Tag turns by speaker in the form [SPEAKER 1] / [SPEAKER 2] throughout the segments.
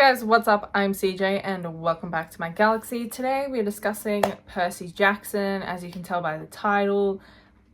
[SPEAKER 1] guys, what's up? I'm CJ and welcome back to my galaxy. Today we're discussing Percy Jackson. As you can tell by the title,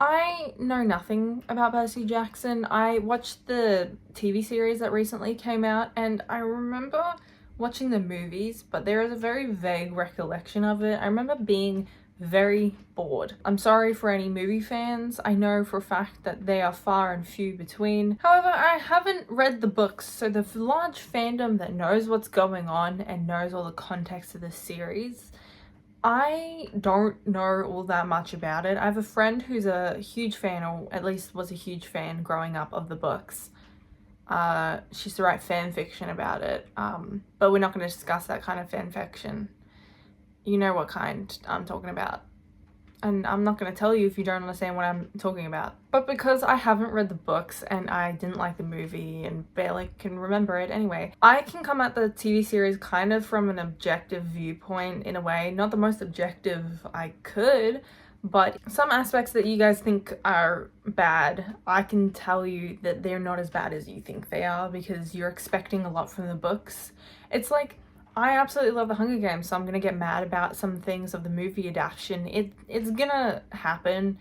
[SPEAKER 1] I know nothing about Percy Jackson. I watched the TV series that recently came out and I remember watching the movies, but there is a very vague recollection of it. I remember being very bored. I'm sorry for any movie fans. I know for a fact that they are far and few between. However, I haven't read the books, so the large fandom that knows what's going on and knows all the context of the series, I don't know all that much about it. I have a friend who's a huge fan, or at least was a huge fan growing up, of the books. She used to write fan fiction about it, but we're not going to discuss that kind of fan fiction. You know what kind I'm talking about. And I'm not going to tell you if you don't understand what I'm talking about. But because I haven't read the books and I didn't like the movie and barely can remember it anyway, I can come at the TV series kind of from an objective viewpoint in a way. Not the most objective I could, but some aspects that you guys think are bad, I can tell you that they're not as bad as you think they are because you're expecting a lot from the books. It's like, I absolutely love The Hunger Games, so I'm gonna get mad about some things of the movie adaptation. It's gonna happen,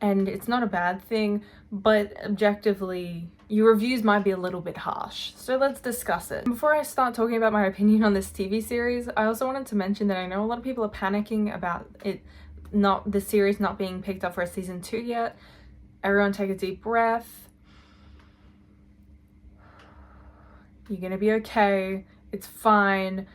[SPEAKER 1] and it's not a bad thing, but objectively, your reviews might be a little bit harsh. So let's discuss it. Before I start talking about my opinion on this TV series, I also wanted to mention that I know a lot of people are panicking about the series not being picked up for a season 2 yet. Everyone take a deep breath. You're gonna be okay. It's fine.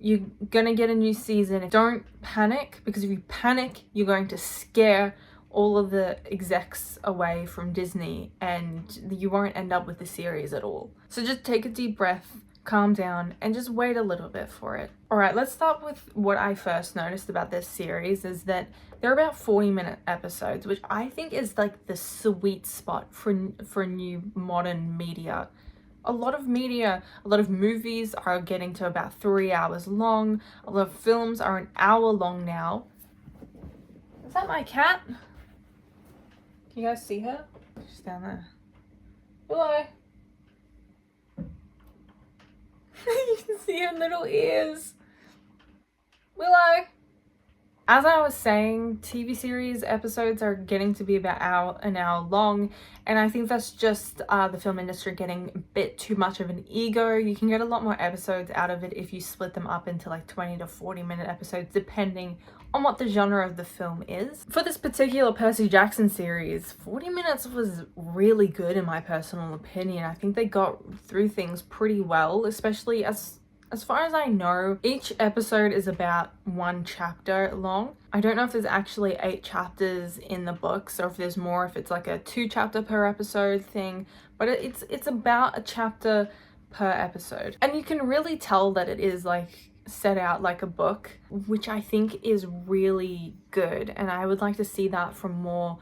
[SPEAKER 1] You're gonna get a new season. Don't panic, because if you panic, you're going to scare all of the execs away from Disney and you won't end up with the series at all. So just take a deep breath, calm down, and just wait a little bit for it. Alright, let's start with what I first noticed about this series is that they're about 40-minute episodes, which I think is like the sweet spot for new modern media. A lot of movies are getting to about 3 hours long. A lot of films are an hour long now. Is that my cat? Can you guys see her? She's down there. Hello. You can see her little ears. Willow. As I was saying, TV series episodes are getting to be about an hour long, and I think that's just the film industry getting a bit too much of an ego. You can get a lot more episodes out of it if you split them up into like 20 to 40-minute episodes, depending on what the genre of the film is. For this particular Percy Jackson series, 40 minutes was really good in my personal opinion. I think they got through things pretty well, especially as far as I know, each episode is about 1 chapter long. I don't know if there's actually 8 chapters in the books or if there's more, if it's like a 2 chapter per episode thing, but it's about a chapter per episode. And you can really tell that it is like set out like a book, which I think is really good, and I would like to see that from more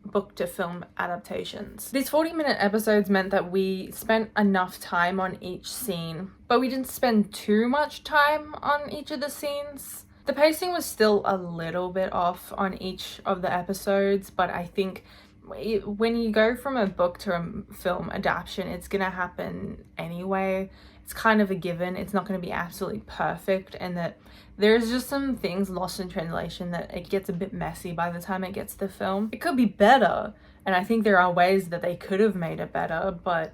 [SPEAKER 1] book to film adaptations. These 40-minute episodes meant that we spent enough time on each scene, but we didn't spend too much time on each of the scenes. The pacing was still a little bit off on each of the episodes, but I think when you go from a book to a film adaptation, it's gonna happen anyway. It's kind of a given. It's not going to be absolutely perfect, and that there's just some things lost in translation that it gets a bit messy by the time it gets to film. It could be better, and I think there are ways that they could have made it better, but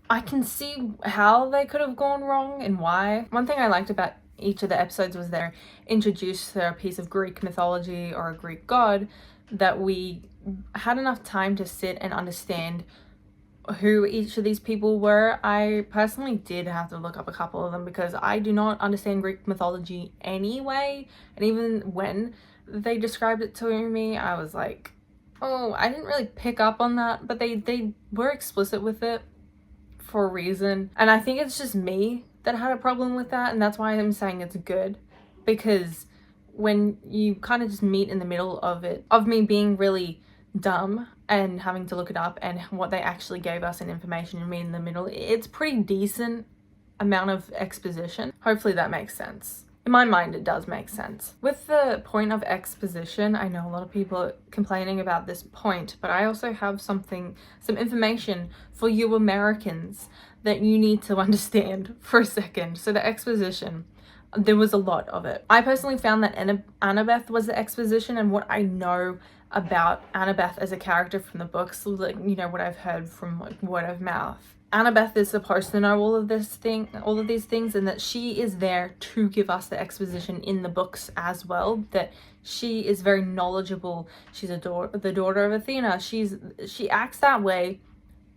[SPEAKER 1] I can see how they could have gone wrong and why. One thing I liked about each of the episodes was they're introduced to a piece of Greek mythology or a Greek god that we had enough time to sit and understand who each of these people were. I personally did have to look up a couple of them because I do not understand Greek mythology anyway, and even when they described it to me, I was like, oh, I didn't really pick up on that, but they were explicit with it for a reason, and I think it's just me that had a problem with that, and that's why I'm saying it's good, because when you kind of just meet in the middle of it, of me being really dumb and having to look it up and what they actually gave us in information and me in the middle, it's pretty decent amount of exposition. Hopefully that makes sense. In my mind, it does make sense. With the point of exposition, I know a lot of people are complaining about this point, but I also have some information for you Americans that you need to understand for a second. So the exposition, there was a lot of it. I personally found that Annabeth was the exposition, and what I know about Annabeth as a character from the books, like, you know, what I've heard from like word of mouth. Annabeth is supposed to know all of these things, and that she is there to give us the exposition in the books as well. That she is very knowledgeable. She's the daughter of Athena. She acts that way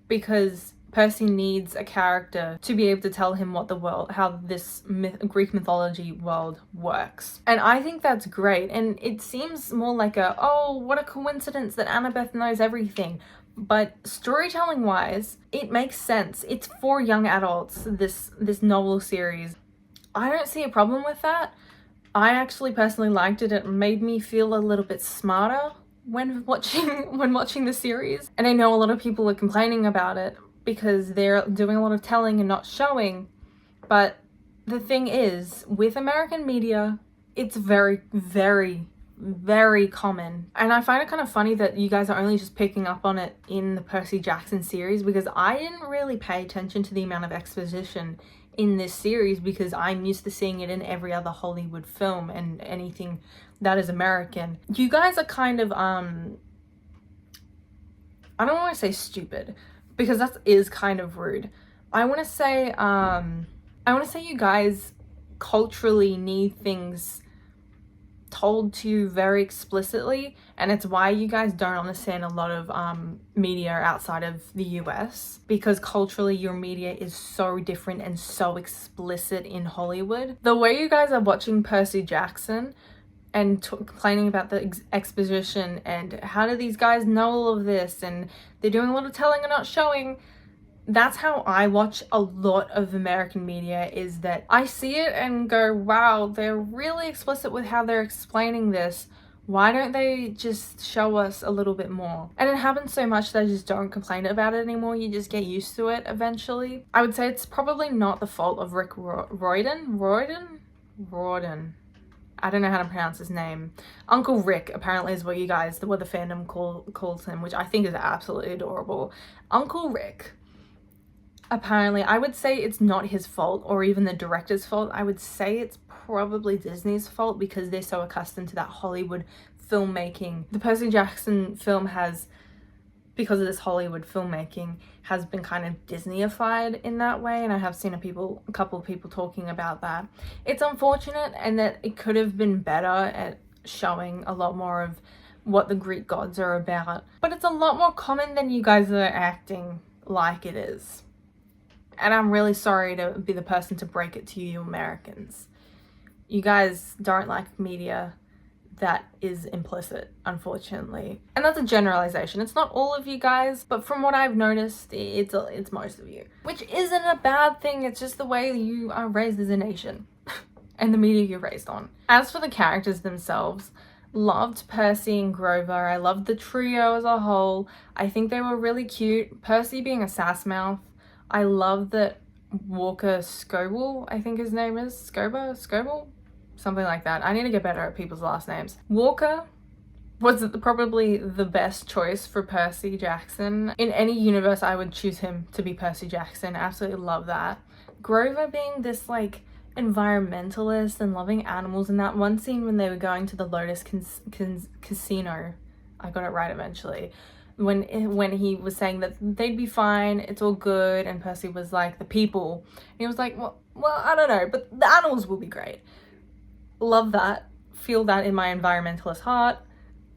[SPEAKER 1] because Percy needs a character to be able to tell him how this Greek mythology world works. And I think that's great. And it seems more like oh, what a coincidence that Annabeth knows everything. But storytelling wise, it makes sense. It's for young adults, this novel series. I don't see a problem with that. I actually personally liked it. It made me feel a little bit smarter when watching the series. And I know a lot of people are complaining about it because they're doing a lot of telling and not showing. But the thing is, with American media, it's very, very, very common. And I find it kind of funny that you guys are only just picking up on it in the Percy Jackson series, because I didn't really pay attention to the amount of exposition in this series because I'm used to seeing it in every other Hollywood film and anything that is American. You guys are kind of I don't want to say stupid, because that is kind of rude. I want to say you guys culturally need things told to you very explicitly, and it's why you guys don't understand a lot of media outside of the US, because culturally your media is so different and so explicit in Hollywood. The way you guys are watching Percy Jackson and complaining about the exposition and how do these guys know all of this and they're doing a lot of telling and not showing, that's how I watch a lot of American media, is that I see it and go, wow, they're really explicit with how they're explaining this. Why don't they just show us a little bit more? And it happens so much that I just don't complain about it anymore. You just get used to it eventually. I would say it's probably not the fault of Rick Riordan? I don't know how to pronounce his name. Uncle Rick apparently is what the fandom calls him, which I think is absolutely adorable. Uncle Rick. Apparently, I would say it's not his fault or even the director's fault. I would say it's probably Disney's fault because they're so accustomed to that Hollywood filmmaking. The Percy Jackson film has, because of this Hollywood filmmaking, has been kind of Disneyified in that way, and I have seen a couple of people talking about that. It's unfortunate, and that it could have been better at showing a lot more of what the Greek gods are about, but it's a lot more common than you guys are acting like it is. And I'm really sorry to be the person to break it to you Americans. You guys don't like media that is implicit, unfortunately. And that's a generalization. It's not all of you guys, but from what I've noticed, it's most of you. Which isn't a bad thing, it's just the way you are raised as a nation. And the media you're raised on. As for the characters themselves, loved Percy and Grover. I loved the trio as a whole. I think they were really cute. Percy being a sass mouth. I love that Walker Scobell, I think his name is. Scobell? Something like that. I need to get better at people's last names. Walker was probably the best choice for Percy Jackson. In any universe, I would choose him to be Percy Jackson. Absolutely love that. Grover being this like environmentalist and loving animals, in that one scene when they were going to the Lotus Casino, I got it right eventually, when he was saying that they'd be fine, it's all good, and Percy was like, the people, and he was like, well, I don't know, but the animals will be great. Love that. Feel that in my environmentalist heart.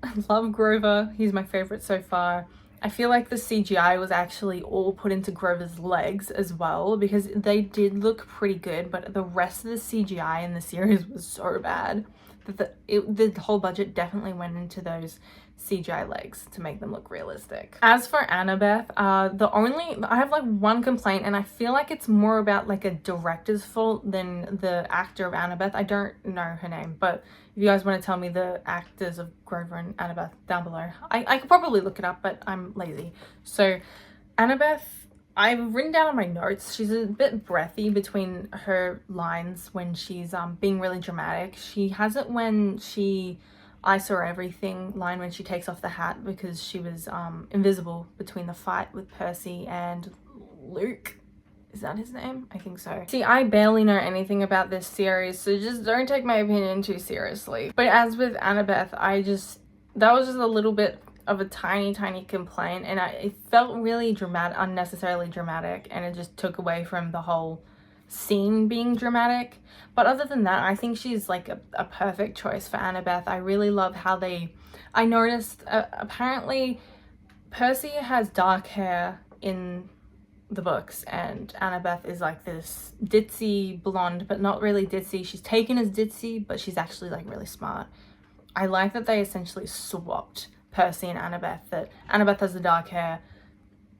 [SPEAKER 1] I love Grover. He's my favorite so far. I feel like the CGI was actually all put into Grover's legs as well, because they did look pretty good, but the rest of the CGI in the series was so bad that the whole budget definitely went into those CGI legs to make them look realistic. As for Annabeth, I have like one complaint, and I feel like it's more about like a director's fault than the actor of Annabeth. I don't know her name, but if you guys want to tell me the actors of Grover and Annabeth down below, I could probably look it up, but I'm lazy. So Annabeth, I've written down on my notes, she's a bit breathy between her lines when she's being really dramatic. She has it when I saw everything line when she takes off the hat, because she was invisible between the fight with Percy and Luke. Is that his name? I think so. See, I barely know anything about this series, so just don't take my opinion too seriously. But as with Annabeth, that was just a little bit of a tiny complaint, and it felt really dramatic, unnecessarily dramatic, and it just took away from the whole scene being dramatic. But other than that, I think she's like a perfect choice for Annabeth. I really love how I noticed apparently Percy has dark hair in the books, and Annabeth is like this ditzy blonde, but not really ditzy. She's taken as ditzy, but she's actually like really smart. I like that they essentially swapped Percy and Annabeth, that Annabeth has the dark hair,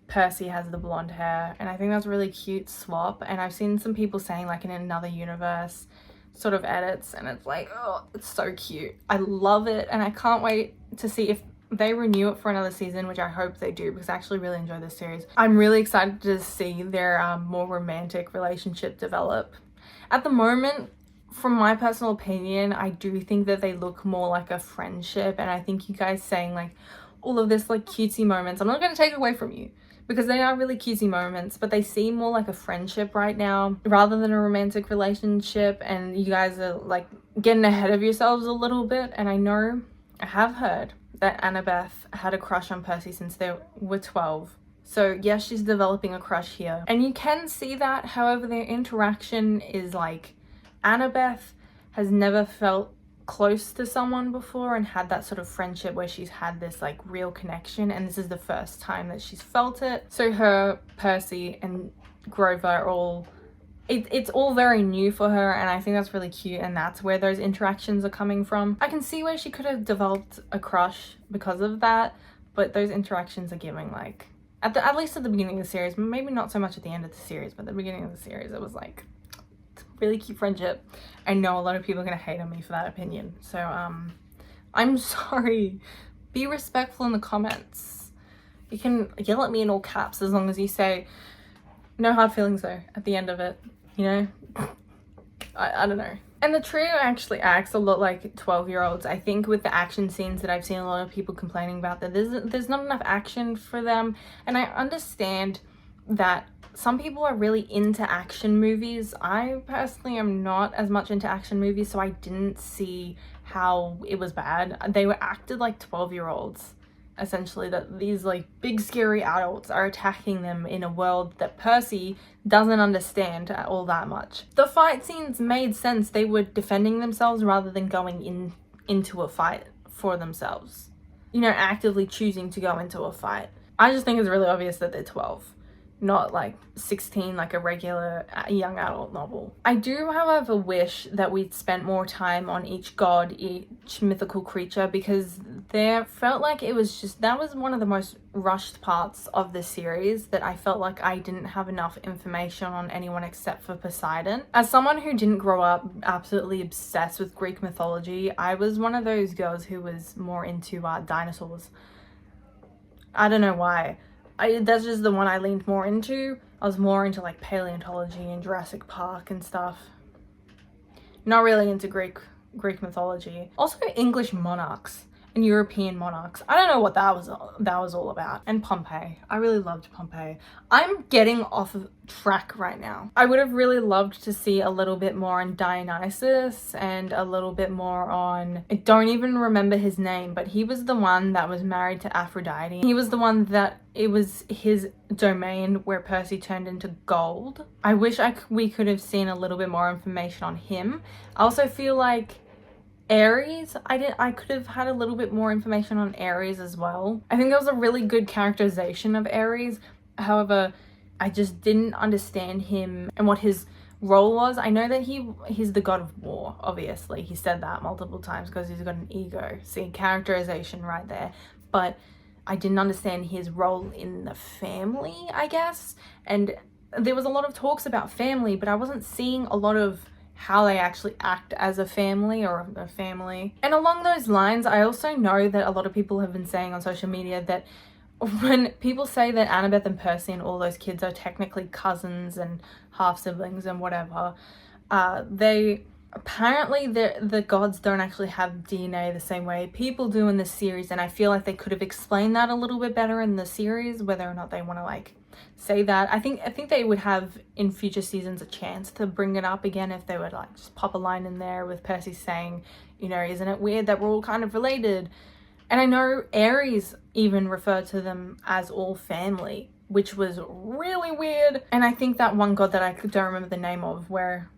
[SPEAKER 1] Percy has the blonde hair, and I think that's a really cute swap. And I've seen some people saying like in another universe sort of edits, and it's like, oh, it's so cute. I love it, and I can't wait to see if they renew it for another season, which I hope they do, because I actually really enjoy this series. I'm really excited to see their more romantic relationship develop. At the moment, from my personal opinion, I do think that they look more like a friendship, and I think you guys saying like all of this like cutesy moments, I'm not going to take away from you, because they are really cutesy moments, but they seem more like a friendship right now rather than a romantic relationship, and you guys are like getting ahead of yourselves a little bit. And I have heard that Annabeth had a crush on Percy since they were 12. So yes, she's developing a crush here. And you can see that, however, their interaction is like, Annabeth has never felt close to someone before and had that sort of friendship where she's had this like real connection, and this is the first time that she's felt it. So her, Percy, and Grover are all, it's all very new for her, and I think that's really cute, and that's where those interactions are coming from. I can see where she could have developed a crush because of that, but those interactions are giving like, at least at the beginning of the series, maybe not so much at the end of the series, but at the beginning of the series it was like really cute friendship. I know a lot of people are gonna hate on me for that opinion, so I'm sorry. Be respectful in the comments. You can yell at me in all caps as long as you say no hard feelings though at the end of it, you know. I don't know. And the trio actually acts a lot like 12-year-olds. I think with the action scenes that I've seen a lot of people complaining about, that there's not enough action for them, and I understand that some people are really into action movies. I personally am not as much into action movies, so I didn't see how it was bad. They were acted like 12-year-olds, essentially, that these like big scary adults are attacking them in a world that Percy doesn't understand all that much. The fight scenes made sense. They were defending themselves rather than going into a fight for themselves, you know, actively choosing to go into a fight. I just think it's really obvious that they're 12, not like 16 like a regular young adult novel. I do, however, wish that we'd spent more time on each god, each mythical creature, because there felt like it was just, that was one of the most rushed parts of the series, that I felt like I didn't have enough information on anyone except for Poseidon. As someone who didn't grow up absolutely obsessed with Greek mythology, I was one of those girls who was more into dinosaurs. I don't know why. That's just the one I leaned more into. I was more into like paleontology and Jurassic Park and stuff. Not really into Greek mythology. Also English monarchs and European monarchs. I don't know what that was all about. And Pompeii. I really loved Pompeii. I'm getting off of track right now. I would have really loved to see a little bit more on Dionysus and a little bit more on, I don't even remember his name, but he was the one that was married to Aphrodite. He was the one that, it was his domain where Percy turned into gold. I wish we could have seen a little bit more information on him. I also feel like Ares, I could have had a little bit more information on Ares as well. I think there was a really good characterization of Ares. However, I just didn't understand him and what his role was. I know that he's the god of war, obviously. He said that multiple times because he's got an ego. See, characterization right there. But I didn't understand his role in the family, I guess. And there was a lot of talks about family, but I wasn't seeing a lot of how they actually act as a family or a family. And along those lines, I also know that a lot of people have been saying on social media that when people say that Annabeth and Percy and all those kids are technically cousins and half siblings and whatever, they apparently the gods don't actually have DNA the same way people do in the series, and I feel like they could have explained that a little bit better in the series, whether or not they want to like say that. I think they would have in future seasons a chance to bring it up again if they would like just pop a line in there with Percy saying, you know, isn't it weird that we're all kind of related? And I know Aries even referred to them as all family, which was really weird. And I think that one god that I don't remember the name of, where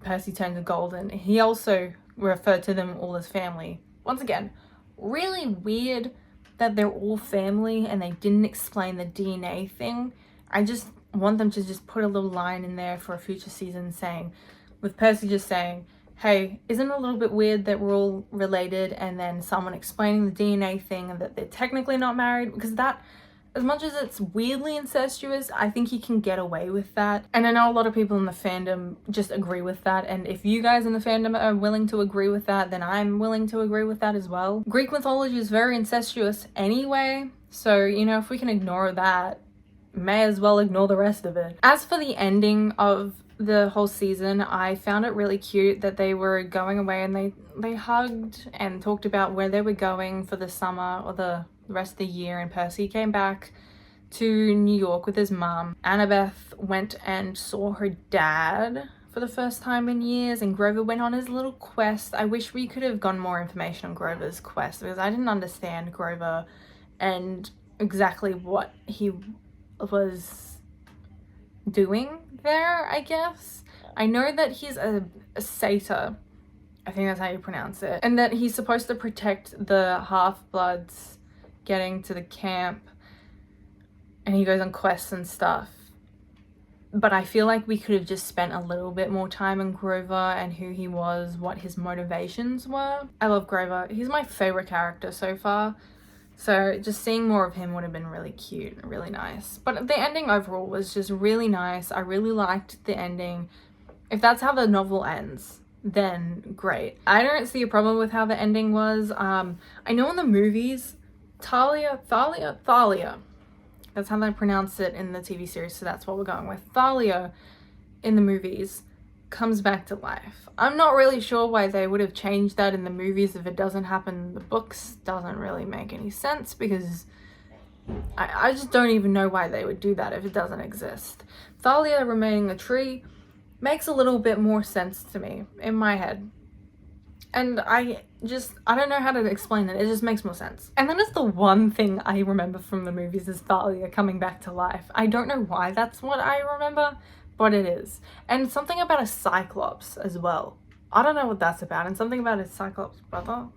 [SPEAKER 1] Percy turned to golden, he also referred to them all as family. Once again, really weird that they're all family and they didn't explain the DNA thing. I just want them to just put a little line in there for a future season saying, with Percy just saying, hey, isn't it a little bit weird that we're all related, and then someone explaining the DNA thing and that they're technically not married, because that, as much as it's weirdly incestuous, I think he can get away with that. And I know a lot of people in the fandom just agree with that, and if you guys in the fandom are willing to agree with that, then I'm willing to agree with that as well. Greek mythology is very incestuous anyway, so, you know, if we can ignore that, may as well ignore the rest of it. As for the ending of the whole season, I found it really cute that they were going away and they hugged and talked about where they were going for the summer or the rest of the year, and Percy came back to New York with his mum. Annabeth went and saw her dad for the first time in years, and Grover went on his little quest. I wish we could have gotten more information on Grover's quest, because I didn't understand Grover and exactly what he was doing there, I guess. I know that he's a satyr, I think that's how you pronounce it, and that he's supposed to protect the half-bloods getting to the camp, and he goes on quests and stuff. But I feel like we could have just spent a little bit more time on Grover and who he was, what his motivations were. I love Grover. He's my favorite character so far. So just seeing more of him would have been really cute and really nice. But the ending overall was just really nice. I really liked the ending. If that's how the novel ends, then great. I don't see a problem with how the ending was. I know in the movies, Thalia, that's how they pronounce it in the TV series, so that's what we're going with. Thalia in the movies comes back to life. I'm not really sure why they would have changed that in the movies if it doesn't happen in the books. Doesn't really make any sense, because I just don't even know why they would do that if it doesn't exist. Thalia remaining a tree makes a little bit more sense to me in my head. And I don't know how to explain it. It just makes more sense. And that is the one thing I remember from the movies, is Thalia coming back to life. I don't know why that's what I remember, but it is. And something about a Cyclops as well. I don't know what that's about. And something about a Cyclops brother.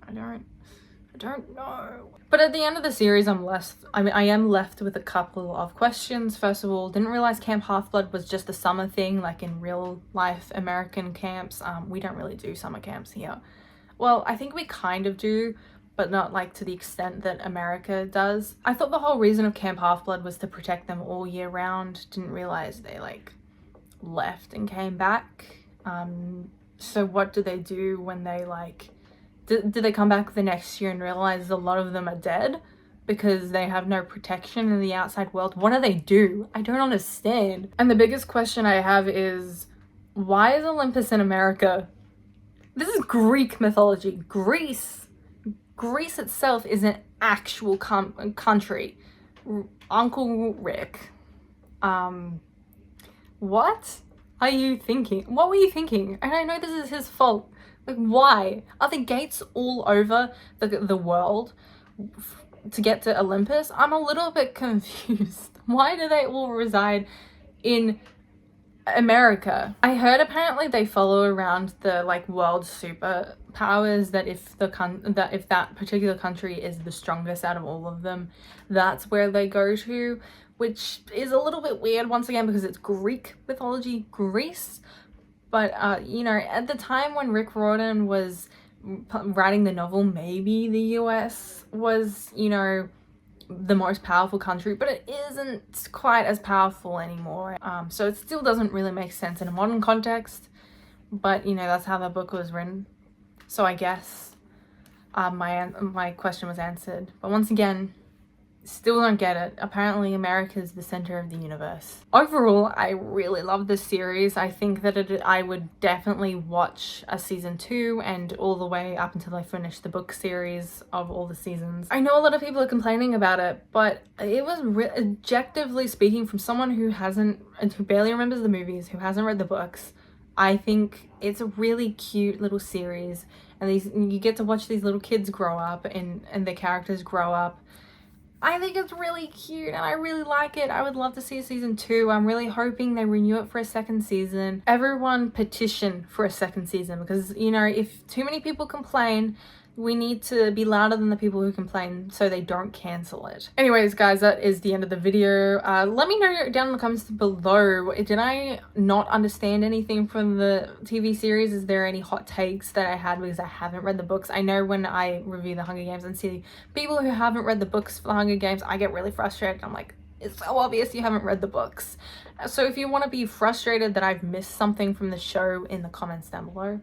[SPEAKER 1] I don't know. But at the end of the series, I am left with a couple of questions. First of all, didn't realize Camp Half-Blood was just a summer thing, like in real life American camps. We don't really do summer camps here. Well, I think we kind of do, but not like to the extent that America does. I thought the whole reason of Camp Half-Blood was to protect them all year round. Didn't realize they like left and came back. So what do they do when they like, do they come back the next year and realize a lot of them are dead because they have no protection in the outside world? What do they do? I don't understand. And the biggest question I have is, why is Olympus in America? This is Greek mythology. Greece itself is an actual country. Uncle Rick. What are you thinking? What were you thinking? And I know this is his fault. Like, why? Are the gates all over the world to get to Olympus? I'm a little bit confused. Why do they all reside in America? I heard apparently they follow around the like world superpowers, that if that particular country is the strongest out of all of them, that's where they go to, which is a little bit weird once again because it's Greek mythology, Greece. But you know, at the time when Rick Riordan was writing the novel, maybe the US was, you know, the most powerful country, but it isn't quite as powerful anymore. So it still doesn't really make sense in a modern context, but you know, that's how the book was written. So I guess my question was answered. But once again, Still don't get it. Apparently America is the center of the universe. Overall, I really love this series. I think that I would definitely watch a season 2 and all the way up until I finish the book series of all the seasons. I know a lot of people are complaining about it, but it was objectively speaking, from someone who barely remembers the movies, who hasn't read the books, I think it's a really cute little series, and you get to watch these little kids grow up and their characters grow up. I think it's really cute and I really like it. I would love to see a season 2. I'm really hoping they renew it for a second season. Everyone petition for a second season, because, you know, if too many people complain, we need to be louder than the people who complain so they don't cancel it. Anyways, guys, that is the end of the video. Let me know down in the comments below, did I not understand anything from the TV series? Is there any hot takes that I had because I haven't read the books? I know when I review the Hunger Games and see people who haven't read the books for the Hunger Games, I get really frustrated. I'm like, it's so obvious you haven't read the books. So if you want to be frustrated that I've missed something from the show, in the comments down below,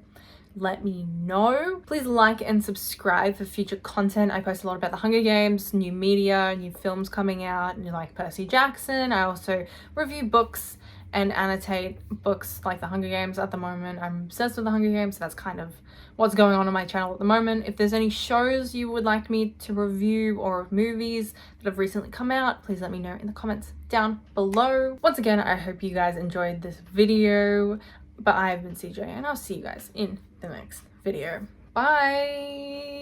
[SPEAKER 1] let me know. Please like and subscribe for future content. I post a lot about the Hunger Games, new media, new films coming out, and like Percy Jackson. I also review books and annotate books like the Hunger Games. At the moment, I'm obsessed with the Hunger Games, so that's kind of what's going on my channel at the moment. If there's any shows you would like me to review or movies that have recently come out, please let me know in the comments down below. Once again, I hope you guys enjoyed this video. But I've been CJ, and I'll see you guys in the next video. Bye!